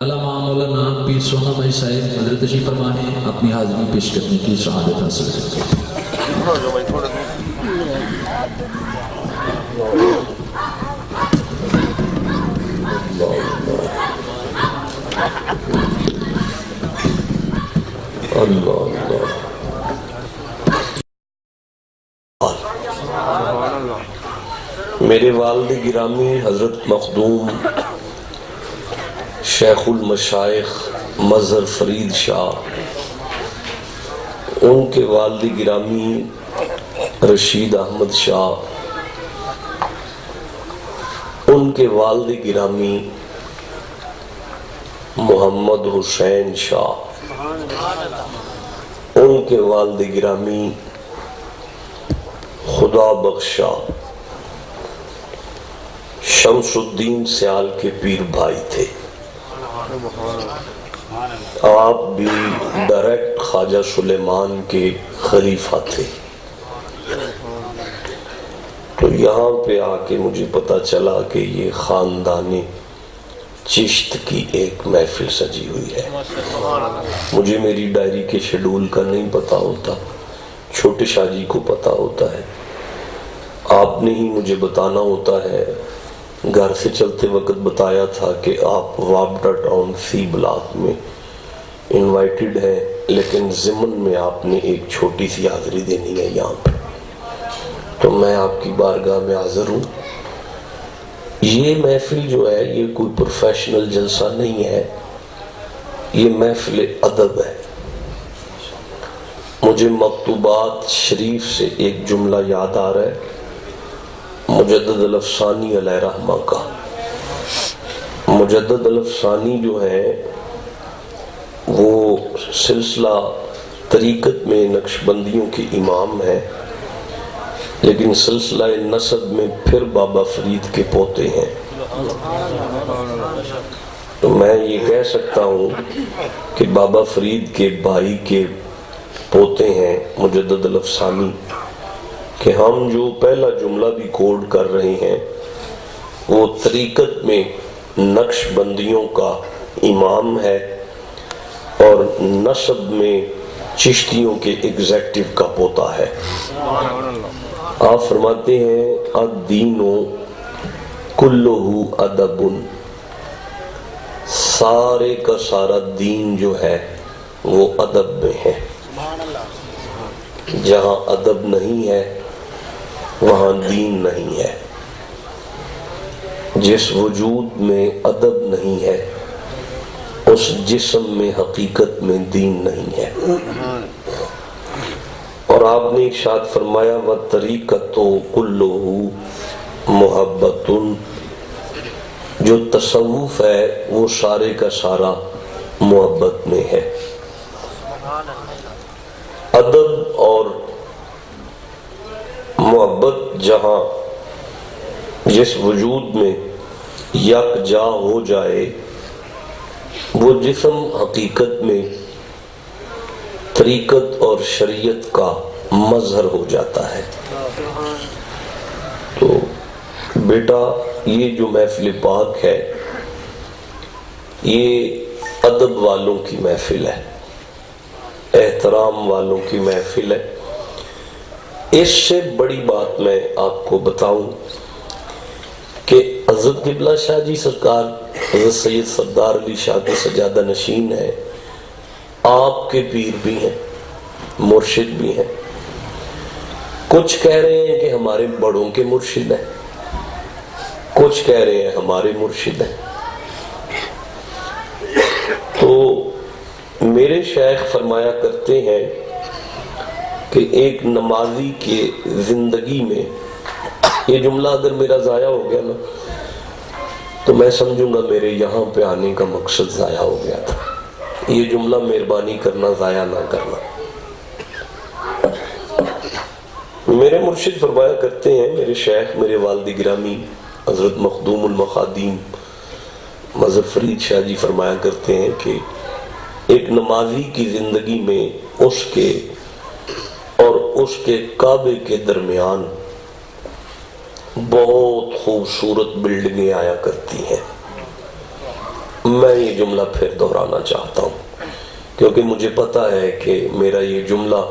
علامہ مولانا پیر سونا مائی صاحب حضرت تشریف فرما ہے اپنی حاضری پیش کرنے کی شہادت حاصل کرتے ہیں۔ میرے والد گرامی حضرت مخدوم شیخ المشائخ مظہر فرید شاہ، ان کے والد گرامی رشید احمد شاہ، ان کے والد گرامی محمد حسین شاہ، ان کے والد گرامی خدا بخش شاہ شمس الدین سیال کے پیر بھائی تھے۔ آپ بھی ڈائریکٹ خواجہ سلیمان کے خلیفہ تھے۔ تو یہاں پہ آ کے مجھے پتا چلا کہ یہ خاندان چشت کی ایک محفل سجی ہوئی ہے۔ مجھے میری ڈائری کے شیڈول کا نہیں پتا ہوتا، چھوٹے شاہ جی کو پتا ہوتا ہے، آپ نے ہی مجھے بتانا ہوتا ہے۔ گھر سے چلتے وقت بتایا تھا کہ آپ وابڈا ٹاؤن سی بلاک میں انوائٹڈ ہیں، لیکن ضمن میں آپ نے ایک چھوٹی سی حاضری دینی ہے یہاں پہ، تو میں آپ کی بارگاہ میں حاضر ہوں۔ یہ محفل جو ہے یہ کوئی پروفیشنل جلسہ نہیں ہے، یہ محفل ادب ہے۔ مجھے مکتوبات شریف سے ایک جملہ یاد آ رہا ہے مجدد الافسانی علیہ رحمہ کا۔ مجدد الافسانی جو ہے وہ سلسلہ طریقت میں نقشبندیوں کے امام ہے، لیکن سلسلہ نسب میں پھر بابا فرید کے پوتے ہیں۔ تو میں یہ کہہ سکتا ہوں کہ بابا فرید کے بھائی کے پوتے ہیں مجدد الافسانی، کہ ہم جو پہلا جملہ بھی کوڈ کر رہے ہیں وہ طریقت میں نقش بندیوں کا امام ہے اور نسب میں چشتیوں کے ایگزیکٹو کا پوتا ہے۔ آپ فرماتے ہیں الدین کلہ ادب، سارے کا سارا دین جو ہے وہ ادب میں ہے۔ جہاں ادب نہیں ہے وہاں دین نہیں ہے، جس وجود میں ادب نہیں ہے اس جسم میں حقیقت میں دین نہیں ہے۔ اور آپ نے ارشاد فرمایا وَالطَّرِيقَةُ كُلُّهُ مُحَبَّةٌ، جو تصوف ہے وہ سارے کا سارا محبت میں ہے۔ ادب اور محبت جہاں جس وجود میں یکجا ہو جائے وہ جسم حقیقت میں طریقت اور شریعت کا مظہر ہو جاتا ہے۔ تو بیٹا یہ جو محفل پاک ہے یہ ادب والوں کی محفل ہے، احترام والوں کی محفل ہے۔ اس سے بڑی بات میں آپ کو بتاؤں کہ حضرت قبلہ شاہ جی سرکار حضرت سید سردار علی شاہ کے سجادہ نشین ہے، آپ کے پیر بھی ہیں، مرشد بھی ہیں۔ کچھ کہہ رہے ہیں کہ ہمارے بڑوں کے مرشد ہیں، کچھ کہہ رہے ہیں ہمارے مرشد ہیں۔ تو میرے شیخ فرمایا کرتے ہیں کہ ایک نمازی کے زندگی میں، یہ جملہ اگر میرا ضائع ہو گیا نا تو میں سمجھوں گا میرے یہاں پہ آنے کا مقصد ضائع ہو گیا تھا۔ یہ جملہ مہربانی کرنا ضائع نہ کرنا۔ میرے مرشد فرمایا کرتے ہیں، میرے شیخ میرے والد گرامی حضرت مخدوم المخادیم مظہر فرید شاہ جی فرمایا کرتے ہیں کہ ایک نمازی کی زندگی میں اس کے اور اس کے کعبے کے درمیان بہت خوبصورت بلڈنگیں آیا کرتی ہیں۔ میں یہ جملہ پھر دہرانا چاہتا ہوں کیونکہ مجھے پتا ہے کہ میرا یہ جملہ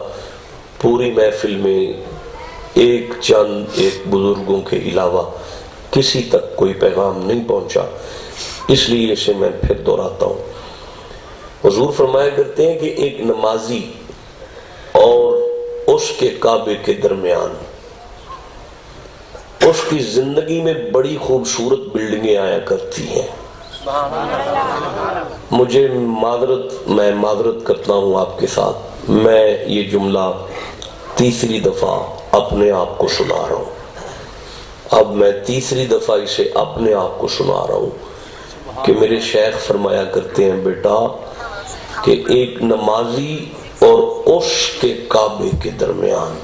پوری محفل میں ایک بزرگوں کے علاوہ کسی تک کوئی پیغام نہیں پہنچا، اس لیے اسے میں پھر دہراتا ہوں۔ حضور فرمایا کرتے ہیں کہ ایک نمازی اور اس کے کعبے کے درمیان اس کی زندگی میں بڑی خوبصورت بلڈنگیں آیا کرتی ہیں۔ میں معذرت کرتا ہوں آپ کے ساتھ، میں یہ جملہ تیسری دفعہ اپنے آپ کو سنا رہا ہوں۔ اب میں تیسری دفعہ اسے اپنے آپ کو سنا رہا ہوں کہ میرے شیخ فرمایا کرتے ہیں بیٹا کہ ایک نمازی اور اس کے کعبے کے درمیان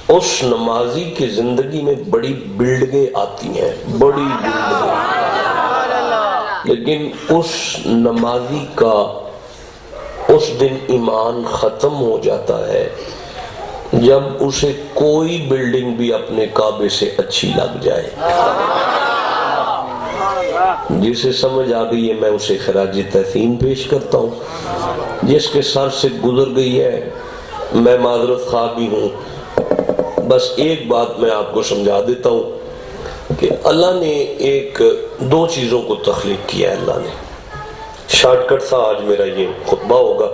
اس نمازی کی زندگی میں بڑی بلڈنگیں آتی ہیں، بڑی بلڈنگیں، لیکن اس نمازی کا اس دن ایمان ختم ہو جاتا ہے جب اسے کوئی بلڈنگ بھی اپنے کعبے سے اچھی لگ جائے۔ جسے سمجھ آ گئی ہے میں اسے خراج تحسین پیش کرتا ہوں، جس کے سر سے گزر گئی ہے میں معذرت خواہ بھی ہوں۔ بس ایک بات میں آپ کو سمجھا دیتا ہوں کہ اللہ نے دو چیزوں کو تخلیق کیا ہے۔ اللہ نے شارٹ کٹ تھا آج میرا یہ خطبہ ہوگا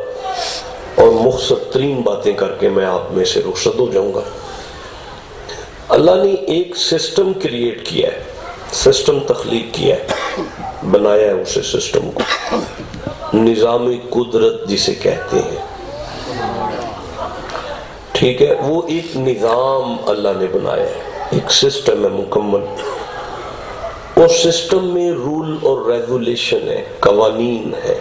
اور مختصر ترین باتیں کر کے میں آپ میں سے رخصت ہو جاؤں گا۔ اللہ نے ایک سسٹم کریٹ کیا ہے، سسٹم تخلیق کیا ہے، بنایا ہے اسے سسٹم کو، نظام قدرت جسے کہتے ہیں، ٹھیک ہے؟ وہ ایک نظام اللہ نے بنایا ہے، ایک سسٹم ہے مکمل۔ اس سسٹم میں رول اور ریگولیشن ہے، قوانین ہے،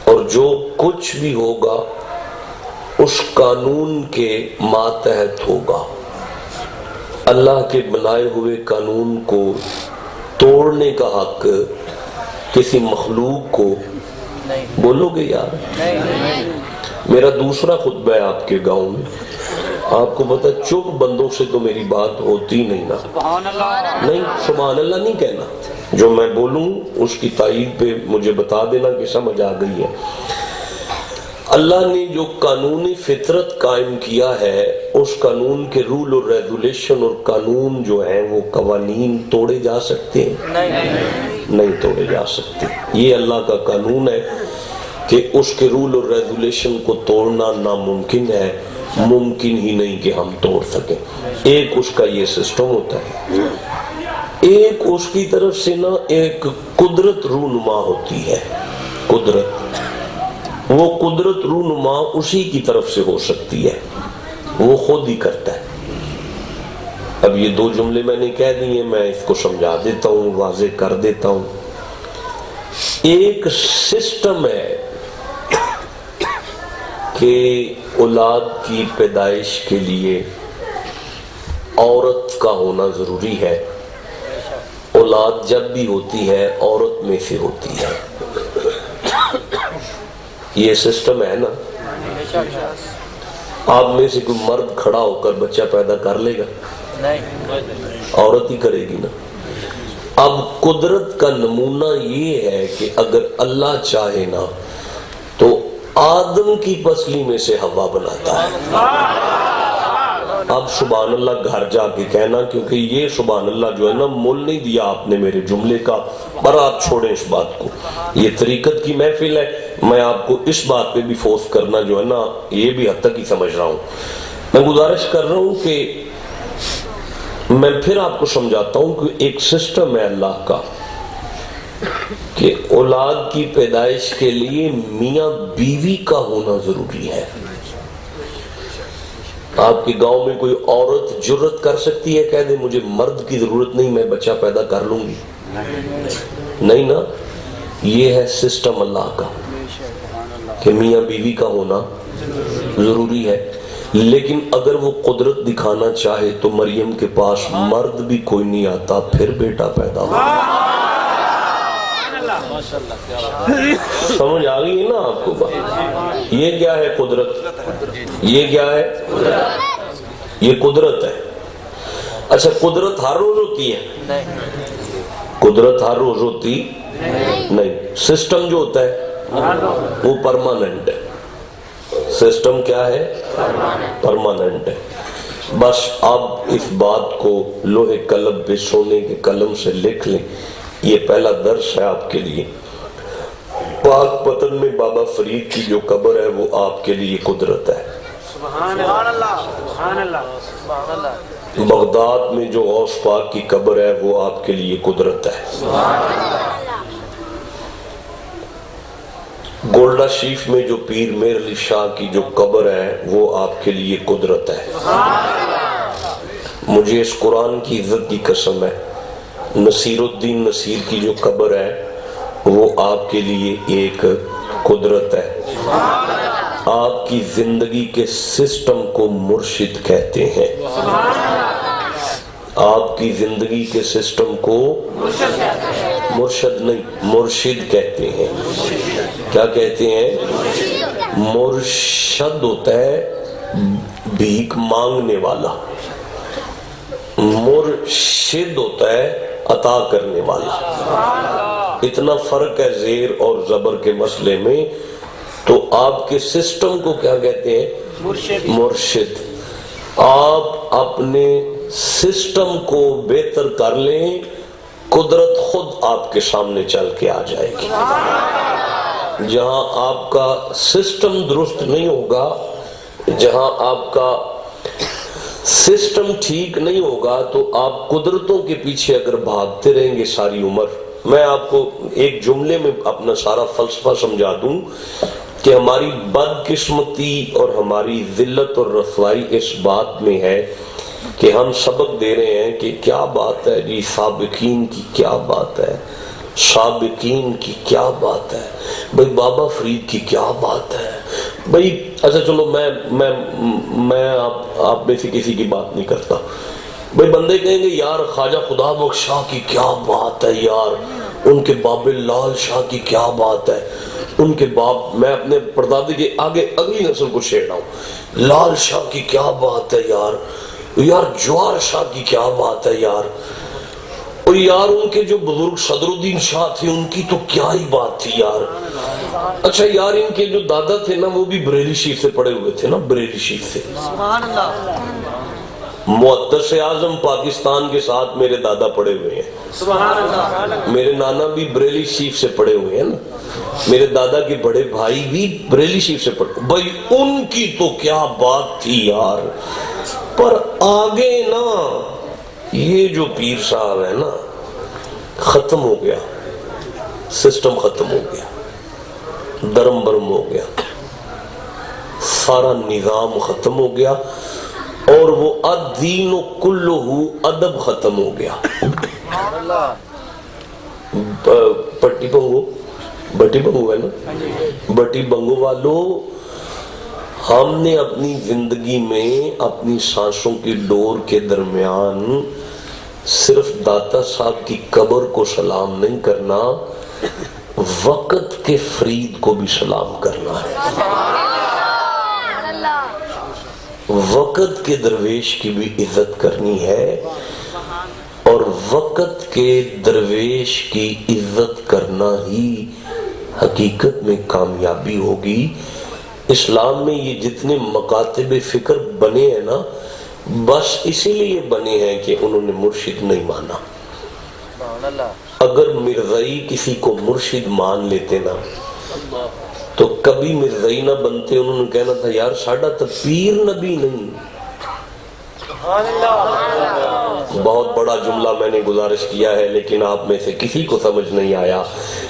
اور جو کچھ بھی ہوگا اس قانون کے ماتحت ہوگا۔ اللہ کے بنائے ہوئے قانون کو توڑنے کا حق کسی مخلوق کو بولو گے یار؟ میرا دوسرا خطبہ ہے آپ کے گاؤں میں، آپ کو پتا چپ بندوں سے تو میری بات ہوتی نہیں نا، نہیں سبحان اللہ نہیں کہنا، جو میں بولوں اس کی تائید پہ مجھے بتا دینا کہ سمجھ آ گئی ہے۔ اللہ نے جو قانونی فطرت قائم کیا ہے، اس قانون کے رول اور ریگولیشن اور قانون جو ہیں وہ قوانین توڑے جا سکتے ہیں؟ نہیں توڑے جا سکتے۔ یہ اللہ کا قانون ہے کہ اس کے رول اور ریگولیشن کو توڑنا ناممکن ہے، ممکن ہی نہیں کہ ہم توڑ سکیں۔ ایک اس کا یہ سسٹم ہوتا ہے، ایک اس کی طرف سے نا ایک قدرت رونما ہوتی ہے، قدرت، وہ قدرت رونما اسی کی طرف سے ہو سکتی ہے، وہ خود ہی کرتا ہے۔ اب یہ دو جملے میں نے کہہ دیے، میں اس کو سمجھا دیتا ہوں، واضح کر دیتا ہوں۔ ایک سسٹم ہے کہ اولاد کی پیدائش کے لیے عورت کا ہونا ضروری ہے، اولاد جب بھی ہوتی ہے عورت میں سے ہوتی ہے، یہ سسٹم ہے نا۔ آپ میں سے کوئی مرد کھڑا ہو کر بچہ پیدا کر لے گا؟ عورت ہی کرے گی نا۔ اب قدرت کا نمونہ یہ ہے کہ اگر اللہ چاہے نا تو آدم کی پسلی میں سے ہوا بناتا ہے۔ اب سبحان اللہ گھر جا کے کہنا، کیونکہ یہ سبحان اللہ جو ہے نا مول نہیں دیا آپ نے میرے جملے کا، پر آپ چھوڑیں اس بات کو، یہ طریقت کی محفل ہے، میں آپ کو اس بات پہ بھی فورس کرنا جو ہے نا یہ بھی حد تک ہی سمجھ رہا ہوں۔ میں گزارش کر رہا ہوں کہ میں پھر آپ کو سمجھاتا ہوں کہ ایک سسٹم ہے اللہ کا کہ اولاد کی پیدائش کے لیے میاں بیوی کا ہونا ضروری ہے۔ آپ کے گاؤں میں کوئی عورت جرت کر سکتی ہے کہہ دے مجھے مرد کی ضرورت نہیں، میں بچہ پیدا کر لوں گی؟ نہیں نا۔ یہ ہے سسٹم اللہ کا کہ میاں بیوی کا ہونا ضروری ہے، لیکن اگر وہ قدرت دکھانا چاہے تو مریم کے پاس مرد بھی کوئی نہیں آتا، پھر بیٹا پیدا ہو۔ سمجھ آ گئی ہے نا آپ کو بات؟ یہ کیا ہے قدرت؟ یہ کیا ہے؟ یہ قدرت ہے۔ اچھا قدرت ہر روز ہوتی ہے؟ قدرت ہر روز ہوتی نہیں. سسٹم جو ہوتا ہے وہ پرماننٹ ہے. سسٹم کیا ہے؟ پرماننٹ ہے. بس آپ اس بات کو لوہے قلم پہ سونے کے قلم سے لکھ لیں. یہ پہلا درس ہے آپ کے لیے. پاک پتن میں بابا فرید کی جو قبر ہے وہ آپ کے لیے قدرت ہے. سبحان اللہ سبحان اللہ سبحان اللہ. بغداد میں جو غوث پاک کی قبر ہے وہ آپ کے لیے قدرت ہے. گولڈا شریف میں جو پیر میر علی شاہ کی جو قبر ہے وہ آپ کے لیے قدرت ہے. مجھے اس قرآن کی عزت کی قسم ہے، نصیر الدین نصیر کی جو قبر ہے وہ آپ کے لیے ایک قدرت ہے. آپ کی زندگی کے سسٹم کو مرشد کہتے ہیں. آپ کی زندگی کے سسٹم کو مرشد نہیں مرشد کہتے ہیں. کیا کہتے ہیں؟ مرشد ہوتا ہے بھیک مانگنے والا، مرشد ہوتا ہے عطا کرنے والا. اتنا فرق ہے زیر اور زبر کے مسئلے میں. تو آپ کے سسٹم کو کیا کہتے ہیں؟ مرشد. آپ اپنے سسٹم کو بہتر کر لیں، قدرت خود آپ کے سامنے چل کے آ جائے گی. جہاں آپ کا سسٹم درست نہیں ہوگا، جہاں آپ کا سسٹم ٹھیک نہیں ہوگا، تو آپ قدرتوں کے پیچھے اگر بھاگتے رہیں گے ساری عمر. میں آپ کو ایک جملے میں اپنا سارا فلسفہ سمجھا دوں کہ ہماری بدقسمتی اور ہماری ذلت اور رسوائی اس بات میں ہے کہ ہم سبق دے رہے ہیں کہ کیا بات ہے جی، سابقین کی کیا بات ہے، سابقین کی کیا بات ہے بھئی، بابا فرید کی کیا بات ہے بھئی. اچھا چلو میں آپ میں سے کسی کی بات نہیں کرتا. بھئی بندے کہیں گے یار خواجہ خدا بخش شاہ کی کیا بات ہے یار، ان کے باب لال شاہ کی کیا بات ہے، ان کے باپ، میں اپنے پردادے کے آگے اگلی نسل کو چھیڑ رہا ہوں، لال شاہ کی کیا بات ہے یار، یار جوار شاہ کی کیا بات ہے یار، اور یار ان کے جو بزرگ صدر الدین شاہ تھے ان کی تو کیا ہی بات تھی یار. اچھا یار ان کے جو دادا تھے نا وہ بھی بریلی شریف سے پڑے ہوئے تھے نا، بریلی شریف سے. محدث اعظم پاکستان کے ساتھ میرے دادا پڑے ہوئے ہیں. میرے نانا بھی بریلی شریف سے پڑے ہوئے ہیں نا. میرے دادا کے بڑے بھائی بھی بریلی شریف سے پڑے. بھائی ان کی تو کیا بات تھی یار. پر آگے نا یہ جو پیر صاحب ہے نا، ختم ہو گیا، سسٹم ختم ہو گیا، درم برم ہو گیا، سارا نظام ختم ہو گیا، اور وہ الدین کلہ ادب ختم ہو گیا. بٹی بنگو ہے نا، بٹی بنگو والو، ہم نے اپنی زندگی میں اپنی سانسوں کی ڈور کے درمیان صرف داتا صاحب کی قبر کو سلام نہیں کرنا، وقت کے فرید کو بھی سلام کرنا ہے. وقت کے درویش کی بھی عزت کرنی ہے، اور وقت کے درویش کی عزت کرنا ہی حقیقت میں کامیابی ہوگی. اسلام میں یہ جتنے مکاتب فکر بنے ہیں نا، بس اسی لیے بنے ہیں کہ انہوں نے مرشد نہیں مانا. اگر مرزائی کسی کو مرشد مان لیتے نا تو کبھی مرزائی نہ بنتے. انہوں نے کہنا تھا یار ساڈا تو پیر نبی نہیں. بہت بڑا جملہ میں نے گزارش کیا ہے لیکن آپ میں سے کسی کو سمجھ نہیں آیا.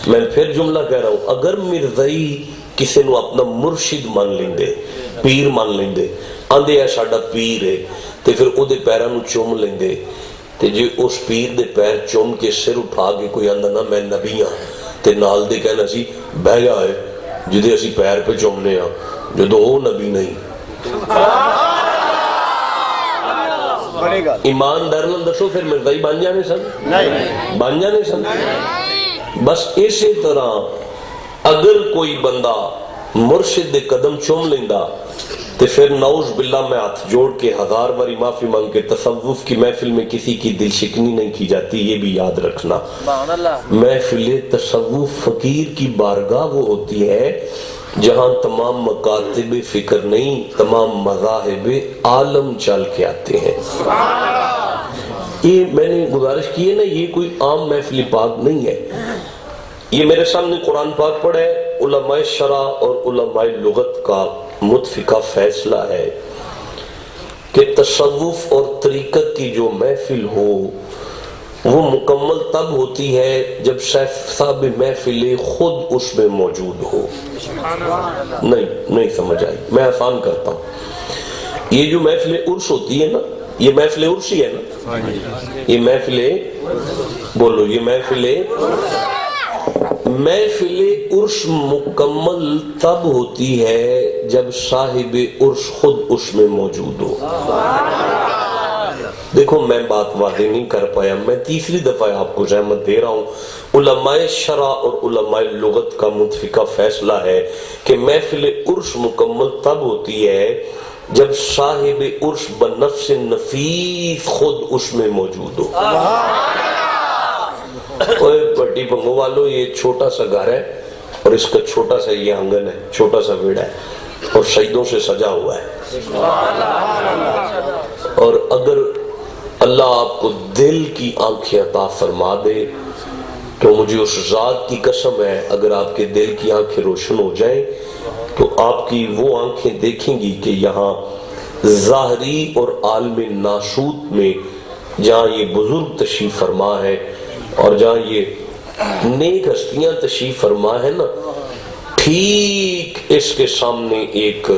میں پھر جملہ کہہ رہا ہوں، اگر مرزائی کسی نو اپنا مرشد مان لیندے، پیر مان لیندے، آندے ہے ساڈا پیر ہے، تے پھر او دے پیراں نو چوم لیندے، تے جے اس پیر دے پیر چوم کے سر اٹھا کے کوئی آندا نا میں نبی ہاں، تے نال دے کہنا سی بہ جا ہے جدے اسی پیر پہ چومنے ہاں، جدو او نبی نہیں. ایماندار نال دسو پھر مرزائی بن جانے سن؟ بن جانے سن. بس اسی طرح اگر کوئی بندہ مرشد دے قدم چوم لیندہ تو پھر نعوذ باللہ میں ہاتھ جوڑ کے 1000 باری معافی مانگ کے تصوف کی محفل میں کسی کی دل شکنی نہیں کی جاتی، یہ بھی یاد رکھنا۔ محفل تصوف فقیر کی بارگاہ وہ ہوتی ہے جہاں تمام مکاتب فکر نہیں، تمام مذاہب عالم چل کے آتے ہیں۔ یہ میں نے گزارش کی ہے نا، یہ کوئی عام محفل پاک نہیں ہے، یہ میرے سامنے قرآن پاک پڑھا ہے، علماء شرع اور علماء لغت کا متفقہ فیصلہ ہے کہ تصوف اور طریقت کی جو محفل ہو وہ مکمل تب ہوتی ہے جب صاحب محفل خود اس میں موجود ہو۔ نہیں سمجھ آئی، میں آسان کرتا ہوں۔ یہ جو محفل عرس ہوتی ہے نا، یہ محفل عرس ہی ہے نا، یہ محفل بولو، یہ محفل عرس مکمل تب ہوتی ہے جب صاحب عرس خود اس میں موجود ہو۔ دیکھو میں بات واضح نہیں کر پایا، میں تیسری دفعہ آپ کو زحمت دے رہا ہوں۔ علماء شرع اور علماء لغت کا متفقہ فیصلہ ہے کہ محفل عرس مکمل تب ہوتی ہے جب صاحب عرس بنفس نفیس خود اس میں موجود ہو۔ بڑی بنگو والو، یہ چھوٹا سا گھر ہے اور اس کا چھوٹا سا یہ آنگن ہے، چھوٹا سا ویڑا ہے اور شہیدوں سے سجا ہوا ہے، اور اگر اللہ آپ کو دل کی آنکھیں عطا فرما دے تو مجھے اس ذات کی قسم ہے، اگر آپ کے دل کی آنکھیں روشن ہو جائیں تو آپ کی وہ آنکھیں دیکھیں گی کہ یہاں ظاہری اور عالم ناسوت میں جہاں یہ بزرگ تشریف فرما ہے اور جہاں یہ نیک ہستیاں تشریف فرما ہے نا، ٹھیک اس کے سامنے ایک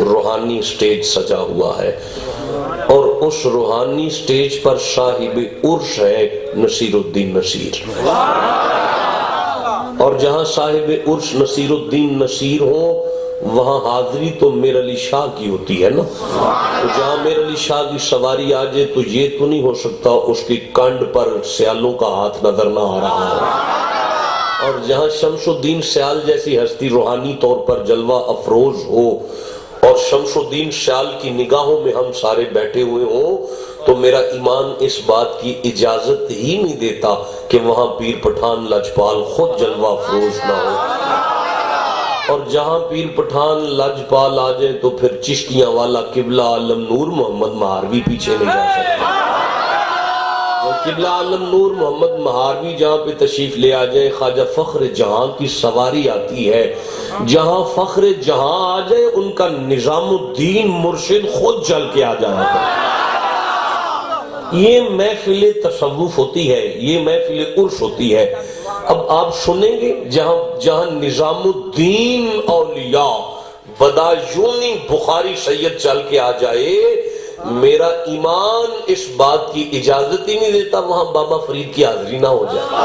روحانی سٹیج سجا ہوا ہے، اور اس روحانی سٹیج پر صاحب عرش ہے نصیر الدین نصیر، اور جہاں صاحب عرش نصیر الدین نصیر ہوں وہاں حاضری تو میر علی شاہ کی ہوتی ہے نا، تو جہاں میر علی شاہ کی سواری آ جائے تو یہ تو نہیں ہو سکتا اس کی کنڈ پر سیالوں کا ہاتھ نظر نہ آ رہا ہو، اور جہاں شمس الدین سیال جیسی ہستی روحانی طور پر جلوہ افروز ہو اور شمس الدین سیال کی نگاہوں میں ہم سارے بیٹھے ہوئے ہوں، تو میرا ایمان اس بات کی اجازت ہی نہیں دیتا کہ وہاں پیر پٹھان لاجپال خود جلوہ افروز نہ ہو، اور جہاں پیر پٹھان لاجپال آ جائے تو پھر چشتیاں والا قبلہ عالم نور محمد مہاروی پیچھے نہیں جا سکتا۔ قبلہ عالم نور محمد مہاروی جہاں پہ تشریف لے آ جائے، خواجہ فخر جہاں کی سواری آتی ہے، جہاں فخر جہاں آ جائے ان کا نظام الدین مرشد خود چل کے آ جانا ہے۔ یہ محفل تصوف ہوتی ہے، یہ محفل عرس ہوتی ہے۔ اب آپ سنیں گے جہاں نظام الدین اولیاء بدایونی بخاری سید چل کے آ جائے، میرا ایمان اس بات کی اجازت ہی نہیں دیتا وہاں بابا فرید کی حاضری نہ ہو جائے۔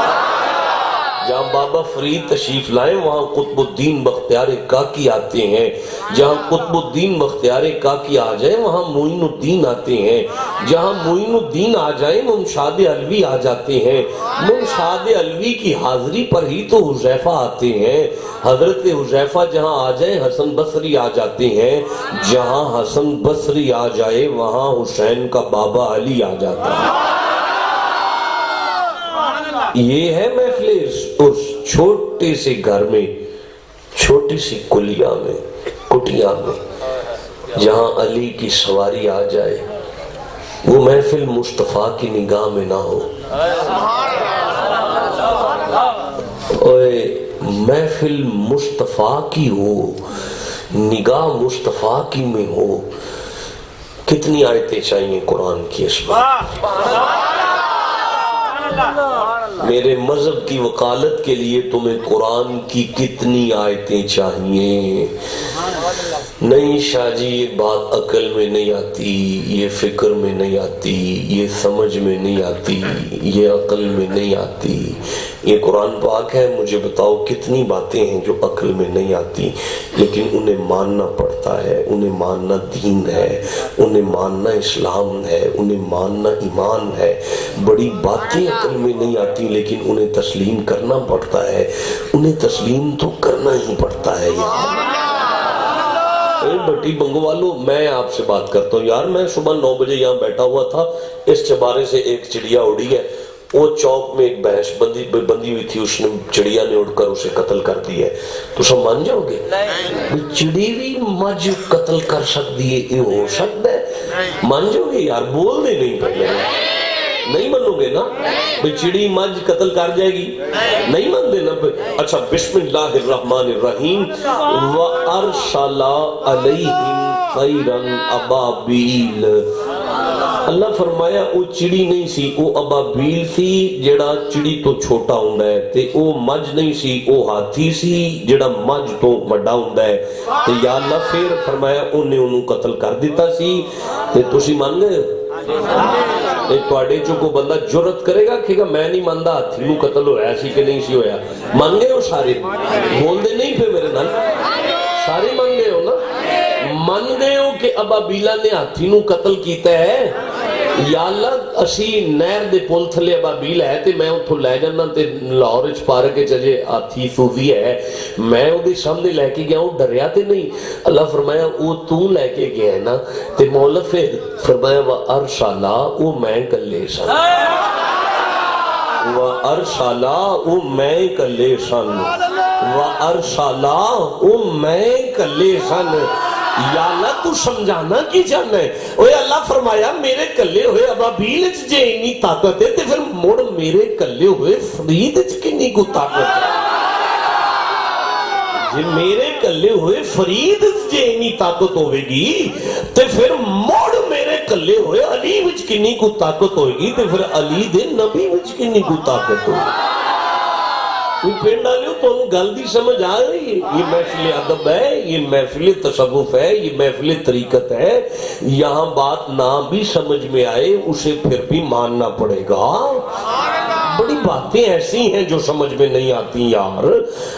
جہاں بابا فرید تشریف لائیں وہاں قطب الدین بختیار کاکی آتے ہیں، جہاں قطب الدین بختیار کاکی آ جائیں وہاں معین الدین آتے ہیں، جہاں معین الدین آ جائیں ممشاد علوی آ جاتے ہیں، ممشاد علوی کی حاضری پر ہی تو حذیفہ آتے ہیں، حضرت حذیفہ جہاں آ جائیں حسن بصری آ جاتے ہیں، جہاں حسن بصری آ جائے وہاں حسین کا بابا علی آ جاتا ہے۔ یہ ہے محفل عرس، چھوٹے سے گھر میں، چھوٹی سی کلیہ میں، کٹیا میں جہاں علی کی سواری آ جائے، وہ محفل مصطفیٰ کی نگاہ میں نہ ہو، محفل مصطفیٰ کی ہو، نگاہ مصطفیٰ کی میں ہو۔ کتنی آیتیں چاہیے قرآن کی اس بات؟ میرے مذہب کی وکالت کے لیے تمہیں قرآن کی کتنی آیتیں چاہیے؟ نہیں شاہ جی یہ بات عقل میں نہیں آتی، یہ فکر میں نہیں آتی، یہ سمجھ میں نہیں آتی، یہ عقل میں نہیں آتی۔ یہ قرآن پاک ہے، مجھے بتاؤ کتنی باتیں ہیں جو عقل میں نہیں آتی لیکن انہیں ماننا پڑتا ہے، انہیں ماننا دین ہے، انہیں ماننا اسلام ہے، انہیں ماننا ایمان ہے۔ بڑی باتیں عقل میں نہیں آتی لیکن انہیں تسلیم کرنا پڑتا ہے، انہیں تسلیم تو کرنا ہی پڑتا ہے۔ بٹی بنگوالو، میں آپ سے بات کرتا ہوں یار، میں صبح 9 بجے یہاں بیٹھا ہوا تھا، اس چبارے سے ایک چڑیا اڑی ہے، وہ چوک میں ایک بھینس بندی ہوئی تھی، اس نے چڑیا نے اڑ کر اسے قتل کر دی ہے، تو سب مان جاؤ گے؟ چڑی بھی مجھ قتل کر سکتی ہے، یہ ہو سکتا ہے؟ مان جاؤ گے یار؟ بول دے نہیں پہلے، نہیں منو گے نا؟ بھئی چڑی مجھ قتل کر جائے گی؟ نہیں مان دینا؟ اچھا، بسم اللہ الرحمن الرحیم، وَأَرْسَلَ عَلَيْهِمْ طَيْرًا أَبَابِيلَ۔ اللہ فرمایا وہ چڑی نہیں سی، وہ ابابیل سی جڑا چڑی تو چھوٹا ہوندا ہے، تے وہ مجھ نہیں سی، وہ ہاتھی سی جڑا مجھ تو وڈا ہوندا ہے، تے یا اللہ پھر فرمایا انہیں انہوں قتل کر دیتا سی، تے تسی مان گئے؟ تواڈے چوں کو بندہ جرت کرے گا کہ میں نہیں ماندا ہاتھی نو قتل ہویا سی کہ نہیں سی ہویا؟ مان گئے ہو سارے؟ بول دے نہیں پہ میرے نال؟ سارے مان گئے ہو نا؟ مان گئے ہو کہ ابابیلا نے ہاتھی نو قتل کیتا ہے؟ یا اللہ اسی نہر دے پل تھلے ابابیل ہے تے میں اتھوں لے جانا تے لاہور وچ پارک وچ اجے ہاتھی سوزی ہے، میں اودے سامنے لے کے گیا ہوں، ڈریا تے نہیں؟ اللہ فرمایا وہ تو لے کے گیا ہے نا؟ تے مولا پھر فرمایا وَأَرْسَلَ، وہ میں کلے سن، وَأَرْسَلَ وہ میں کلے سن، وَأَرْسَلَ وہ میں کلے سن۔ یا اللہ تو سمجھانا کی چاہنا ہے؟ اوہ اللہ فرمایا میرے کلے ہوئے ابابیل وچ جے اتنی طاقت ہے تے پھر مڑ میرے کلے ہوئے فرید وچ کنی کو طاقت ہے؟ جے میرے کلے ہوئے فرید وچ جے اتنی طاقت ہوئے گی تے پھر مڑ میرے کلے ہوئے علی وچ کنی کو طاقت ہوئے گی تے پھر علی دے نبی وچ کنی کو طاقت ہوئے گی؟ پینڈ ڈالیو تو ان گل دی سمجھ آ رہی ہے؟ یہ محفل ادب ہے، یہ محفل تصوف ہے، یہ محفل طریقت ہے، یہاں بات نہ بھی سمجھ میں آئے اسے پھر بھی ماننا پڑے گا۔ بڑی باتیں ایسی ہیں جو سمجھ میں نہیں آتی یار۔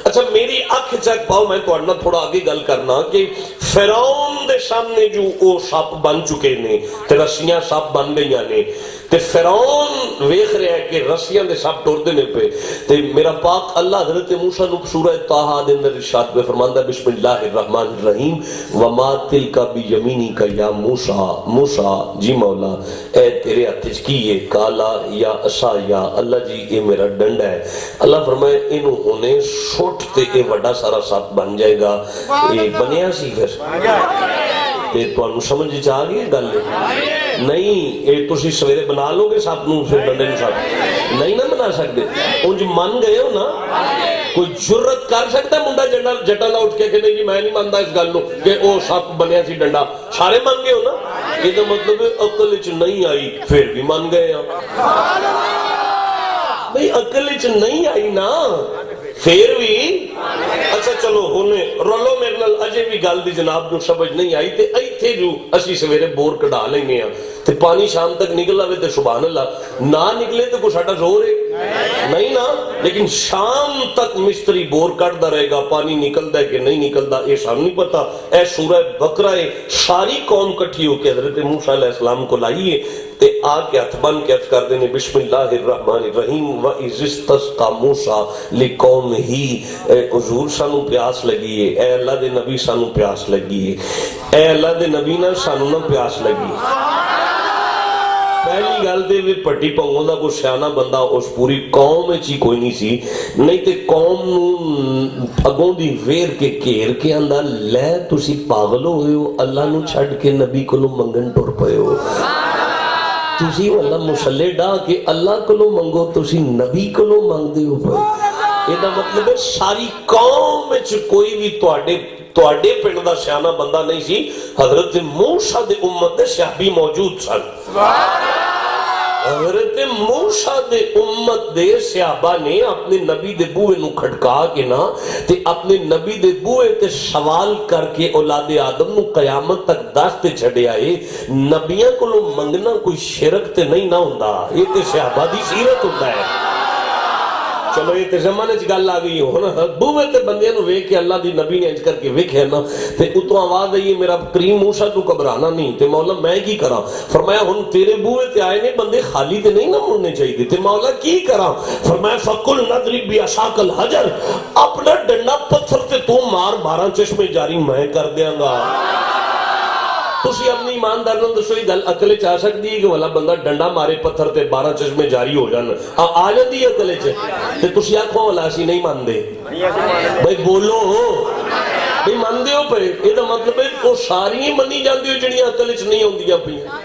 اچھا میری اکھ چیک پاؤ، میں تو تھوڑا آگے گل کرنا کہ فرعون دے سامنے جو وہ سپ بن چکے نے تے رسیاں سپ بن گئی نے تے فرعون ویکھ رہا ہے کہ رسیاں دے سپ ٹردے نے پہ، تے میرا پاک اللہ حضرت موسیٰ نو سورہ طٰہٰ دے اندر ارشاد میں فرماندا بسم اللہ الرحمن الرحیم وما تلک بیمینک یا موسیٰ، موسیٰ جی مولا اے تیرے ہاتھ وچ کی ہے؟ کالا یا عصایا، اللہ جی یہ میرا ڈنڈا ہے۔ اللہ فرمائے انہوں ہونے سٹ تے اے وڈا سارا سپ بن جائے گا۔ یہ بنیا سی پھر تے تو سمجھ چاہ گئی گل نہیں؟ اے تسی سویرے بنا لو گے سپ نو پھر ڈنڈے نو سپ نہیں نہ بنا سکتے؟ انج من گئے ہو نا؟ کوئی جرت کر سکتا ہے منڈا جٹا دا اٹھ کے کہ نہیں جی میں نہیں مانتا اس گل نو کہ او سپ بنیا سی ڈنڈا؟ سارے من گئے ہو نا؟ یہ مطلب عقل وچ نہیں آئی پھر بھی من گئے ہاں۔ بھئی عقل وچ نہیں آئی نا پھر بھی اچھا چلو ہونے رلو میرے نال اجے بھی گل دی جناب نو سمجھ نہیں آئی تے ایتھے جو اسی سویرے بور کڈا لیں گے تے پانی شام تک نکل آوے تے سبحان اللہ، نہ نکلے تے کوئی ساڈا زور ہے نہیں نا، لیکن شام تک مستری بور کڈدا رہے گا، پانی نکلدا ہے کہ نہیں نکلدا یہ سب نہیں پتا۔ اے سورہ بقرہ ساری قوم کٹھی ہو کے حضرت موسیٰ علیہ السلام کو لائیے تے آ کے ہتھ بن کے عرض کر دینے بسم اللہ الرحمن الرحیم وَإِذِ اسْتَسْقَىٰ مُوسَىٰ لِقَوْمِهِ، حضور سانو پیاس لگی ہے، اے اللہ دے نبی سانو پیاس لگی ہے، اے اللہ دے نبی نہ سانو نہ پیاس لگی ہے۔ پہلی گل دے بھی پٹی پنگوں دا کوئی سیانہ بندہ اس پوری قوم چی کوئی نہیں سی، نہیں تے قوم نو اگوں دی ویر کے گھیر کے اندر لے تسی پاگل ہوئے ہو، اللہ نو چھڑ کے نبی کو منگن ٹر پئے ہو۔ تسی اللہ مسلح ڈا کہ اللہ کو منگو، تسی نبی کو منگ دے ہو پئے۔ یہ دا مطلب ہے ساری قوم وچ کوئی بھی تواڈے پنڈ دا سیانہ بندہ نہیں سی، حضرت موسیٰ دے امت دے صحابی موجود سن۔ حضرت موسیٰ دے امت دے صحابہ نے اپنے نبی دے بوئے نو کھڑکا کے نا تے اپنے نبی دے بوئے تے سوال کر کے اولاد آدم نو قیامت تک دستے چھڑے آئے نبیاں کو لو منگنا کوئی شرک تے نہیں نہ ہوندا، یہ تے صحابہ دی سیرت ہوندا ہے۔ چلو یہ تے زمانے چ گل آ گئی ہو نا بوے تے بندے نو ویکھ کے اللہ دی نبی نے انج کر کے ویکھیا نا تے اتوں آواز آئی میرا کریم موسیٰ تو گھبرانا نہیں تے مولا میں کی کراں فرمایا ہن تیرے بوے تے آئے نے بندے خالی تے نہیں نہ مڑنے چاہیے تے مولا کی کراں فرمایا فقل نضرب بعصاک الحجر اپنا ڈنڈا پتھر تے تو مار 12 چشمے جاری میں کر دیاں گا تسی اپنی ایماندار نوں دسو یہ گل عقل چ آ سکتی ہے کہ والا بندہ ڈنڈا مارے پتھر تے 12 چشمے جاری ہو جان آ جاندی ہے عقل چ تے تسی آکھو والا اسی نہیں ماندے بھائی بولو بھئی ماندے ہو پے یہ دا مطلب ہے وہ ساری منی جاندی ہو جڑیاں عقل چ نہیں ہوندیاں پیاں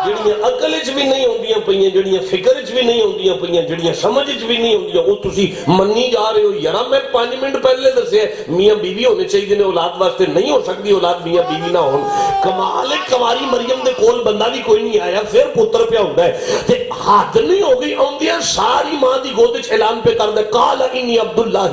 جڑیاں عقل چ بھی نہیں ہوندیاں پیاں جڑیاں فکر چ بھی نہیں ہوندیاں پیاں جڑیاں سمجھ چ بھی نہیں ہوندیاں وہ تسی منی جا رہے ہو یار میں 5 منٹ پہلے دسیا میاں بیوی ہونے چاہیے نے اولاد واسطے نہیں ہو سکتی اولاد میاں بیوی نہ ہون کمال کماری مریم دے کول بندہ بھی کوئی نہیں آیا پھر پتر پہ ہوندا ہے تے حد نہیں ہو گئی اوندیاں ساری ماں دی گود وچ اعلان پہ کردا قال انی عبداللہ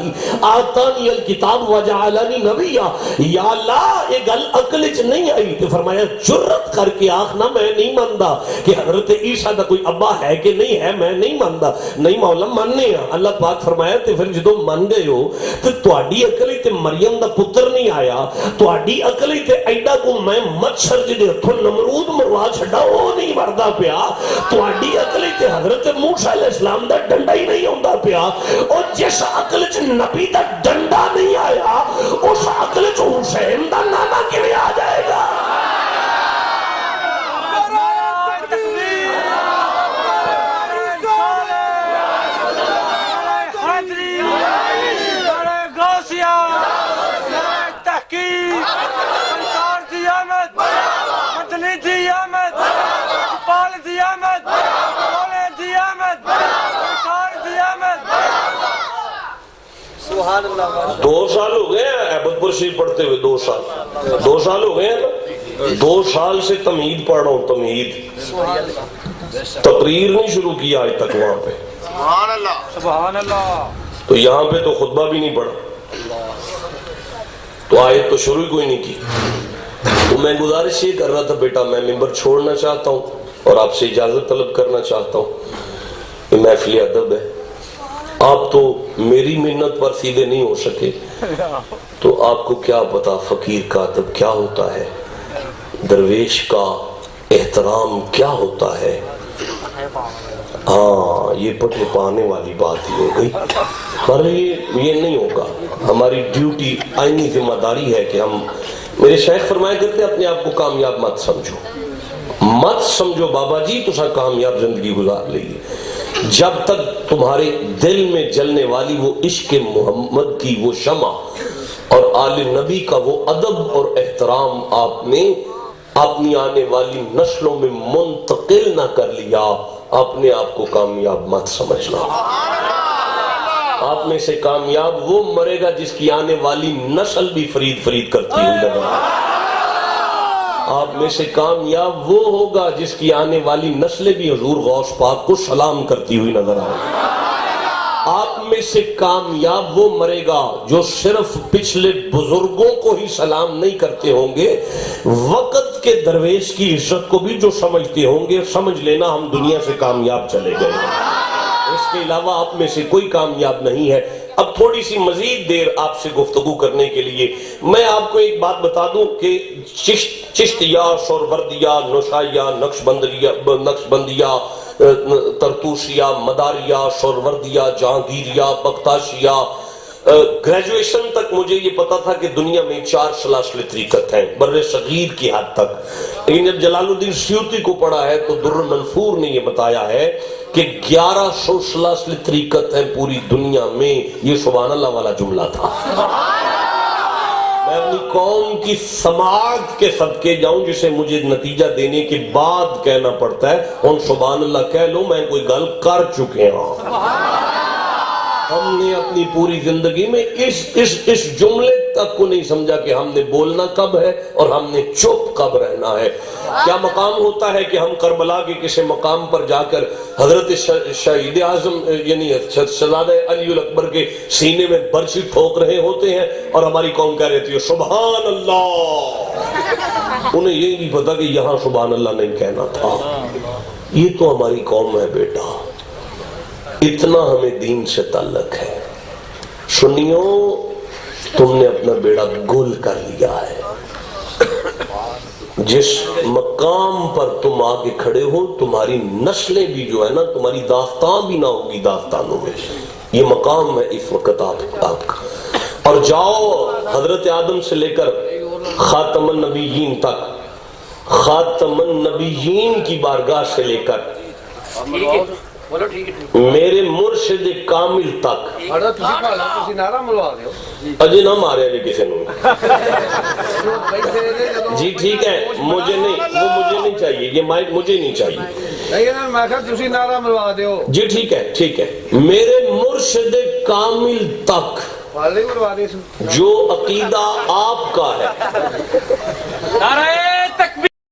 آتانی الکتاب وجعلنی نبیا یا اللہ یہ گل عقل چ نہیں آئی تے فرمایا جرت کر کے آخنا میں نہیں مانتا کہ حضرت عیسیٰ دا کوئی ابا ہے کہ نہیں ہے میں نہیں مانتا نہیں مولا ماننے ہاں اللہ پاک فرمایا تے پھر جدو مان گئے ہو تے تہاڈی عقل تے مریم دا پتر نہیں آیا تہاڈی عقل تے ایڈا کو میں مچھر جے ہتھوں نمرود مروا چھڈا وہ نہیں مردا پیا تہاڈی عقل تے حضرت موسیٰ علیہ السلام دا ڈنڈا ہی نہیں ہوندا پیا اور جس عقل چ نبی دا ڈنڈا نہیں آیا اس عقل چ حسین دا نانا کیویں آ جائے گا دو سال ہو گئے ہیں عبد پر شریف پڑھتے ہوئے 2 سال ہو گئے ہیں 2 سال سے تمہید پڑھ رہا ہوں تمہید تقریر نہیں شروع کیا آج تک وہاں پہ سبحان اللہ تو یہاں پہ تو خطبہ بھی نہیں پڑھا تو آیت تو شروع کوئی نہیں کی تو میں گزارش یہ کر رہا تھا بیٹا میں ممبر چھوڑنا چاہتا ہوں اور آپ سے اجازت طلب کرنا چاہتا ہوں یہ محفل ادب ہے آپ تو میری محنت پر سیدھے نہیں ہو سکے تو آپ کو کیا پتا فقیر کا ادب کیا ہوتا ہے درویش کا احترام کیا ہوتا ہے ہاں یہ پٹے پانے والی بات ہی ہو گئی پر یہ نہیں ہوگا ہماری ڈیوٹی آئینی ذمہ داری ہے کہ ہم میرے شیخ فرمایا کرتے اپنے آپ کو کامیاب مت سمجھو بابا جی تو کامیاب زندگی گزار لیے جب تک تمہارے دل میں جلنے والی وہ عشق محمد کی وہ شمع اور آل نبی کا وہ ادب اور احترام آپ نے اپنی آنے والی نسلوں میں منتقل نہ کر لیا اپنے آپ کو کامیاب مت سمجھنا آپ میں سے کامیاب وہ مرے گا جس کی آنے والی نسل بھی فرید کرتی ہوئی نظر آئے آپ میں سے کامیاب وہ ہوگا جس کی آنے والی نسلیں بھی حضور غوث پاک کو سلام کرتی ہوئی نظر آئے آپ میں سے کامیاب وہ مرے گا جو صرف پچھلے بزرگوں کو ہی سلام نہیں کرتے ہوں گے وقت کے درویش کی عزت کو بھی جو سمجھتے ہوں گے سمجھ لینا ہم دنیا سے کامیاب چلے گئے اس کے علاوہ آپ میں سے کوئی کامیاب نہیں ہے اب تھوڑی سی مزید دیر آپ سے گفتگو کرنے کے لیے میں آپ کو ایک بات بتا دوں کہ چشتیہ سہروردیہ نوشائیہ نقشبندیہ ترتوشیہ مداریہ سہروردیہ جہانگیریہ بختاشیہ گریجویشن تک مجھے یہ پتا تھا کہ دنیا میں 4 سلاسل طریقت ہیں بر صغیر کی حد تک لیکن جب جلال الدین سیوطی کو پڑھا ہے تو در المنثور نے یہ بتایا ہے کہ 1100 سلاسل طریقت ہیں پوری دنیا میں یہ سبحان اللہ والا جملہ تھا میں اپنی قوم کی سماعت کے صدقے جاؤں جسے مجھے نتیجہ دینے کے بعد کہنا پڑتا ہے اور سبحان اللہ کہہ لو میں کوئی گل کر چکے ہوں ہم نے اپنی پوری زندگی میں اس جملے تک کو نہیں سمجھا کہ ہم نے بولنا کب ہے اور ہم نے چپ کب رہنا ہے کیا مقام ہوتا ہے کہ ہم کربلا کے کسی مقام پر جا کر حضرت شہید اعظم یعنی شہزادہ علی الاکبر کے سینے میں برچھی ٹھوک رہے ہوتے ہیں اور ہماری قوم کہہ رہتی ہے سبحان اللہ انہیں یہ نہیں پتا کہ یہاں سبحان اللہ نہیں کہنا تھا یہ تو ہماری قوم ہے بیٹا اتنا ہمیں دین سے تعلق ہے. سنیوں تم نے اپنا بیڑا گول کر لیا ہے. جس مقام پر تم آگے کھڑے ہو تمہاری نسلیں بھی جو ہے نا تمہاری داستان بھی نہ ہوگی داستانوں میں. یہ مقام ہے اس وقت آپ کا. اور جاؤ حضرت آدم سے لے کر خاتم النبیین تک, خاتم النبیین کی بارگاہ سے لے کر میرے مرشد کامل تک. اجے نہ مارے جی کسی نے. جی ٹھیک ہے, مجھے نہیں چاہیے, یہ مائک مجھے نہیں چاہیے. جی ٹھیک ہے ٹھیک ہے. میرے مرشد کامل تک جو عقیدہ آپ کا ہے,